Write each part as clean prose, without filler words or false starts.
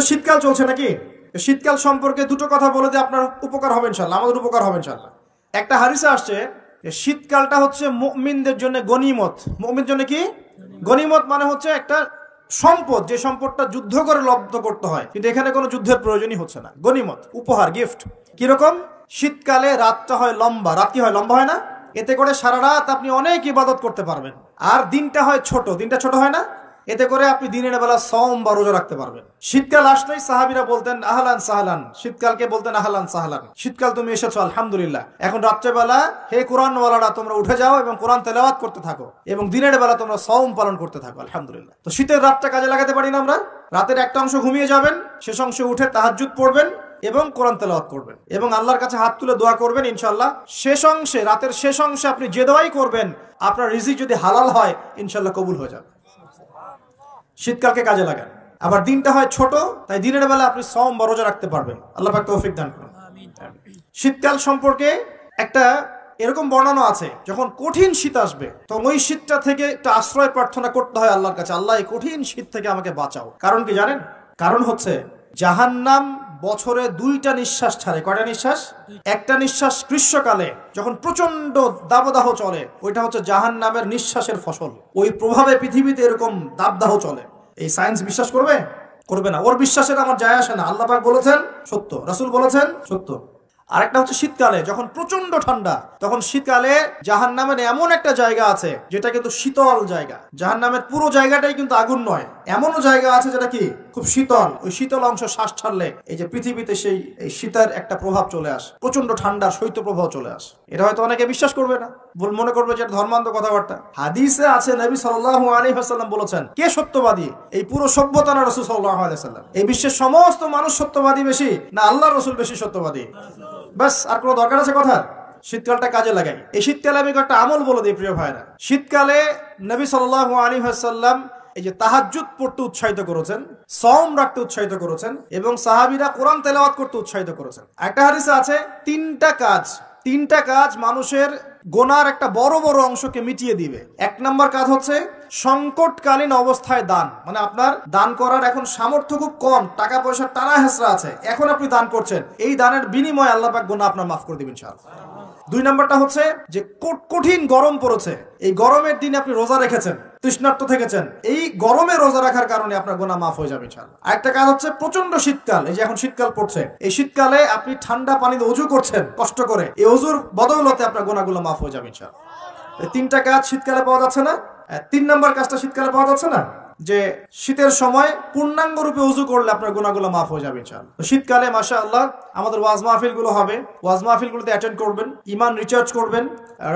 শীতকাল চলছে নাকি, শীতকাল সম্পর্কে দুটো কথা বলে দিয়ে আপনার উপকার হবে ইনশাল্লাহ, আমাদের উপকার হবে ইনশাল্লাহ। একটা হাদিসে আসছে শীতকালটা হচ্ছে মুমিনদের জন্য গনিমত। মুমিনদের জন্য কি গনিমত? মানে হচ্ছে একটা সম্পদ, যে সম্পদটা যুদ্ধ করে লব্ধ করতে হয়, কিন্তু এখানে কোনো যুদ্ধের প্রয়োজনই হচ্ছে না। গনিমত, উপহার, গিফট। কিরকম? শীতকালে রাতটা হয় লম্বা, রাত কি হয়? লম্বা হয় না? এতে করে সারা রাত আপনি অনেক ইবাদত করতে পারবেন। আর দিনটা হয় ছোট, দিনটা ছোট হয় না? এতে করে আপনি দিনের বেলা সওম বা রোজা রাখতে পারবেন। শীতকাল আসলেই সাহাবীরা বলতেন আহলান সাহলান, শীতকালকে বলতেন আহলান সাহলান, শীতকাল তুমি এসেছো আলহামদুলিল্লাহ। এখন রাত্রেবেলা হে কোরআনওয়ালারা তোমরা উঠে যাও এবং কোরআন তেলাওয়াত করতে থাকো, এবং দিনের বেলা তোমরা সওম পালন করতে থাকো আলহামদুলিল্লাহ। তো শীতের রাতটা কাজে লাগাতে পারি না আমরা? রাতের একটা অংশ ঘুমিয়ে যাবেন, শেষ অংশে উঠে তাহাজ্জুদ পড়বেন এবং কোরআন তেলাওয়াত করবেন এবং আল্লাহর কাছে হাত তুলে দোয়া করবেন। ইনশাআল্লাহ শেষ অংশে, রাতের শেষ অংশে আপনি যে দোয়াই করবেন, আপনার রিজিক যদি হালাল হয় ইনশাআল্লাহ কবুল হয়ে যাবে। শীতকালকে কাজে লাগান। আবার দিনটা হয় ছোট, তাই দিনের বেলা আপনি সওম বা রোজা রাখতে পারবেন। আল্লাহ পাক তৌফিক দান করুন। শীতকাল সম্পর্কে একটা এরকম বর্ণনা আছে, যখন কঠিন শীত আসবে তখন ওই শীতটা থেকে একটা আশ্রয় প্রার্থনা করতে হয় আল্লাহর কাছে, আল্লাহ এই কঠিন শীত থেকে আমাকে বাঁচাও। কারণ কি জানেন? কারণ হচ্ছে জাহান্নাম বছরে 2টা নিঃশ্বাস ছাড়ে। কয়টা নিঃশ্বাস? একটা নিঃশ্বাস গ্রীষ্মকালে যখন প্রচন্ড দাবদাহ চলে, ওইটা হচ্ছে জাহান্নামের নিঃশ্বাসের ফসল। ওই প্রভাবে পৃথিবীতে এরকম দাবদাহ চলে। এই সায়েন্স বিশ্বাস করবে? করবে না। ওর বিশ্বাসের আমার যায় আসে না। আল্লাহ পাক বলেছেন সত্য, রাসূল বলেছেন সত্য। আরেকটা হচ্ছে শীতকালে যখন প্রচন্ড ঠান্ডা, তখন শীতকালে জাহান্নামের এমন একটা জায়গা আছে যেটা কিন্তু শীতল জায়গা। জাহান্নামের পুরো জায়গাটাই কিন্তু আগুন নয়, এমনও জায়গা আছে যেটা কি খুব শীতল। ওই শীতল অংশ শ্বাস ছাড়লে এই যে পৃথিবীতে সেই এই শীতের একটা প্রভাব চলে আসে, প্রচন্ড ঠান্ডা শৈত্য প্রভাব চলে আসে। এটা হয়তো অনেকে বিশ্বাস করবে না, মনে করবে যে এটা ধর্মান্ধ কথাবার্তা। হাদিসে আছে নবী সাল্লাল্লাহু আলাইহি ওয়াসাল্লাম বলেছেন, কে সত্যবাদী? এই পুরো সভ্যতা না রাসূল সাল্লাল্লাহু আলাইহি ওয়াসাল্লাম? এই বিশ্বের সমস্ত মানুষ সত্যবাদী বেশি না আল্লাহর রাসূল বেশি সত্যবাদী? বাস, আর কোনো দরকার আছে কথা? শীতকালটা কাজে লাগাই। এই শীতকালে আমি একটা আমল বলে দিই প্রিয় ভাইরা। শীতকালে নবী সাল্লাল্লাহু আলাইহি ওয়াসাল্লাম এই যে তাহাজ্জুদ পড়তে উৎসাহিত করেছেন, সওম রাখতে উৎসাহিত করেছেন এবং সাহাবীরা কোরআন তেলাওয়াত করতে উৎসাহিত করেছেন। একটা হাদিসে আছে তিনটা কাজ মানুষের গোনার একটা বড় বড় অংশকে মিটিয়ে দিবে। 1 নম্বর কাজ হচ্ছে সংকটকালীন অবস্থায় দান। মানে আপনার দান করার এখন সামর্থ্য খুব কম, টাকা পয়সার টানা হেসরা আছে, এখন আপনি দান করছেন, এই দানের বিনিময়ে আল্লাহ পাক গুনাহ আপনার মাফ করে দিবেন ইনশাআল্লাহ। 2 নম্বরটা হচ্ছে যে কঠিন গরম পড়েছে, এই গরমের দিনে আপনি রোজা রেখেছেন, তৃষ্ণার্ত থেকেছেন, এই গরমে রোজা রাখার কারণে আপনার গুনাহ মাফ হয়ে যাবে ইনশাআল্লাহ। আরেকটা কাজ হচ্ছে প্রচন্ড শীতকাল, এই যে এখন শীতকাল পড়ছে, এই শীতকালে আপনি ঠান্ডা পানিতে ওযু করছেন কষ্ট করে, এই ওযুর বদৌলতে আপনার গুনাহগুলো মাফ হয়ে যাবে ইনশাআল্লাহ। এই 3টা কাজ শীতকালে পাওয়া যাচ্ছে না? 3 নম্বর কাজটা শীতকালে পাওয়া যাচ্ছে না, যে শীতের সময় পূর্ণাঙ্গ রূপে ওযু করলে আপনার গুনাহগুলো মাফ হয়ে যাবে ইনশাআল্লাহ। তো শীতকালে মাশাআল্লাহ আমাদের ওয়াজ মাহফিলগুলো হবে, ওয়াজ মাহফিলগুলোতে অ্যাটেন্ড করবেন, ঈমান রিচার্জ করবেন,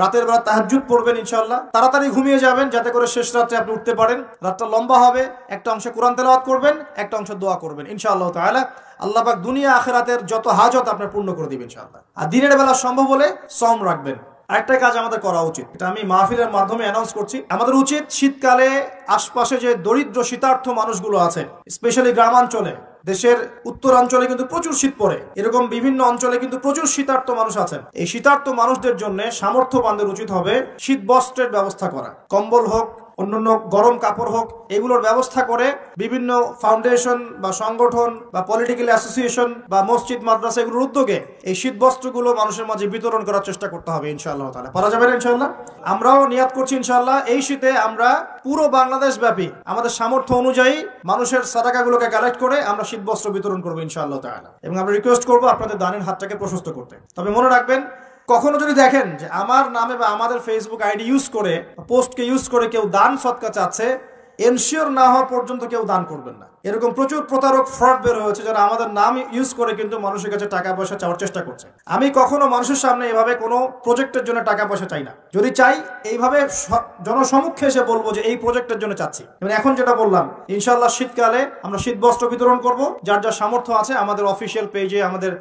রাতের বেলা তাহাজ্জুদ পড়বেন ইনশাআল্লাহ, তাড়াতাড়ি ঘুমিয়ে যাবেন যাতে করে শেষ রাতে আপনি উঠতে পারেন। রাতটা লম্বা হবে, একটা অংশে কোরআন তেলাওয়াত করবেন, একটা অংশে দোয়া করবেন ইনশাআল্লাহ তাআলা। আল্লাহ পাক দুনিয়া আখিরাতের যত হাজত আপনার পূর্ণ করে দিবেন ইনশাআল্লাহ। আর দিনের বেলা সম্ভব হলে সওম রাখবেন। আরেকটা কাজ আমাদের করা উচিত, এটা আমি মাহফিলের মাধ্যমে অ্যানাউন্স করছি, আমাদের উচিত শীতকালে আশপাশে যে দরিদ্র শীতার্থ মানুষগুলো আছে, স্পেশালি গ্রামাঞ্চলে, দেশের উত্তরাঞ্চলে কিন্তু প্রচুর শীত পড়ে, এরকম বিভিন্ন অঞ্চলে কিন্তু প্রচুর শীতার্থ মানুষ আছেন। এই শীতার্থ মানুষদের জন্য সামর্থ্যবানদের উচিত হবে শীত বস্ত্রের ব্যবস্থা করা, কম্বল হোক, অন্যান্য গরম কাপড় হোক, এগুলোর ব্যবস্থা করে বিভিন্ন ফাউন্ডেশন বা সংগঠন বা পলিটিক্যাল অ্যাসোসিয়েশন বা মসজিদ মাদ্রাসা এগুলোর উদ্যোগে এই শীত বস্ত্রগুলো মানুষের মাঝে বিতরণ করার চেষ্টা করতে হবে ইনশাআল্লাহ তাআলা। পারা যাবে না ইনশাআল্লাহ? আমরাও নিয়াত করছি ইনশাআল্লাহ এই শীতে আমরা পুরো বাংলাদেশ ব্যাপী আমাদের সামর্থ্য অনুযায়ী মানুষের সাদাকাগুলোকে কালেক্ট করে আমরা শীত বস্ত্র বিতরণ করবো ইনশাআল্লাহ তাআলা, এবং আমরা রিকোয়েস্ট করবো আপনাদের দানের হাতটাকে প্রশস্ত করতে। তবে মনে রাখবেন, কখনো যদি দেখেন যে আমার নামে বা আমাদের ফেসবুক আইডি ইউজ করে, পোস্টকে ইউজ করে কেউ দান সদকা চাচ্ছে, এনশিওর না হওয়া পর্যন্ত কেউ দান করবেন না। এরকম প্রচুর প্রতারক ফ্রড বের হয়েছে যারা আমাদের নাম ইউজ করে কিন্তু মানুষের কাছে টাকা পয়সা চাওয়ার চেষ্টা করছে। আমি কখনো মানুষের সামনে এভাবে কোনো প্রজেক্টের জন্য টাকা পয়সা চাই না। যদি চাই এইভাবে জনসমক্ষে এসে বলবো যে এই প্রজেক্টের জন্য চাচ্ছি। মানে এখন যেটা বললাম, ইনশাআল্লাহ শীতকালে আমরা শীত বস্ত্র বিতরণ করব, যার যার সামর্থ্য আছে আমাদের অফিসিয়াল পেজে আমাদের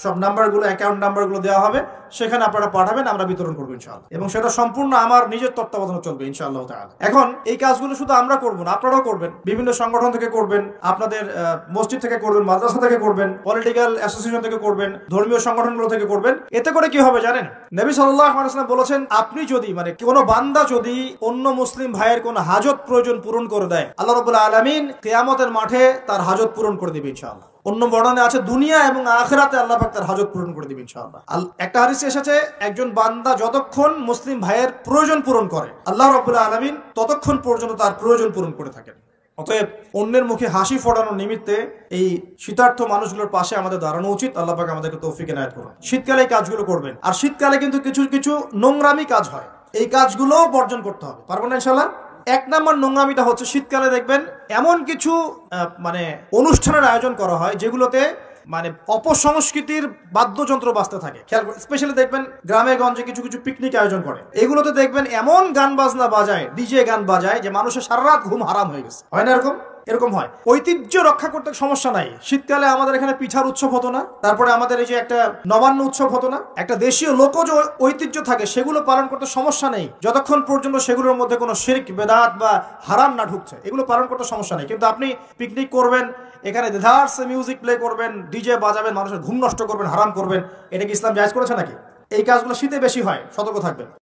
সব নাম্বারগুলো, অ্যাকাউন্ট নাম্বারগুলো দেওয়া হবে, সেখানে আপনারা পাঠাবেন, আমরা বিতরণ করবো ইনশাআল্লাহ, এবং সেটা সম্পূর্ণ আমার নিজের তত্ত্বাবধানে চলবে ইনশাআল্লাহ তাআলা। এখন এই কাজগুলো শুধু আমরা করবো না, আপনারাও করবেন, বিভিন্ন সংগঠন থেকে করবেন, করবেন, আপনাদের মসজিদ থেকে করবেন, মাদ্রাসা থেকে করবেন, পলিটিক্যাল অ্যাসোসিয়েশন থেকে করবেন, ধর্মীয় সংগঠনগুলো থেকে করবেন। এতে করে কি হবে জানেন? নবী সাল্লাল্লাহু আলাইহি ওয়াসাল্লাম বলেছেন, আপনি যদি কোনো বান্দা যদি অন্য মুসলিম ভাইয়ের কোনো হাজত প্রয়োজন পূরণ করে দেয়, আল্লাহ রাব্বুল আলামিন কিয়ামতের মাঠে তার হাজত পূরণ করে দিবে ইনশাআল্লাহ। অন্য বর্ণনে আছে দুনিয়া এবং আখিরাতে আল্লাহ পাক তার হাজত পূরণ করে দিবে ইনশাআল্লাহ। একটা হাদিসে এসেছে, একজন বান্দা যতক্ষণ মুসলিম ভাইয়ের প্রয়োজন পূরণ করে, আল্লাহ রাব্বুল আলামিন ততক্ষণ পর্যন্ত তার প্রয়োজন পূরণ করে থাকেন। অতএব অন্যের মুখে হাসি ফোটানোর নিমিত্তে এই শীতার্থ মানুষগুলোর পাশে আমাদের দাঁড়ানো উচিত। আল্লাহ পাক আমাদেরকে তৌফিক এনায়েত করুন। শীতকালে এই কাজগুলো করবেন। আর শীতকালে কিন্তু কিছু কিছু নোংরামি কাজ হয়, এই কাজগুলো বর্জন করতে হবে। পারবেন না ইনশাআল্লাহ? এক নম্বর নোংরামিটা হচ্ছে, শীতকালে দেখবেন এমন কিছু অনুষ্ঠানের আয়োজন করা হয় যেগুলোতে অপসংস্কৃতির বাদ্যযন্ত্র বাজতে থাকে। খেয়াল করে স্পেশালি দেখবেন গ্রামে গঞ্জে কিছু কিছু পিকনিক আয়োজন করে, এগুলোতে দেখবেন এমন গান বাজনা বাজায়, ডিজে গান বাজায় যে মানুষের সারা রাত ঘুম হারাম হয়ে গেছে। হয় না এরকম? এরকম হয়। ঐতিহ্য রক্ষা করতে সমস্যা নাই। শীতকালে আমাদের এখানে পিঠার উৎসব হতো না, তারপরে আমাদের এই যে একটা নবান্ন উৎসব হতো না, একটা দেশীয় লোকজ ঐতিহ্য থাকে, সেগুলো পালন করতে সমস্যা নেই যতক্ষণ পর্যন্ত সেগুলোর মধ্যে কোনো শিরক বেদাত বা হারাম না ঢুকছে, এগুলো পালন করতে সমস্যা নেই। কিন্তু আপনি পিকনিক করবেন, এখানে দেদারসে মিউজিক প্লে করবেন, ডিজে বাজাবেন, মানুষের ঘুম নষ্ট করবেন, হারাম করবেন, এটা কি ইসলাম জায়েজ করেছে নাকি? এই কাজগুলো শীতে বেশি হয়, সতর্ক থাকবেন।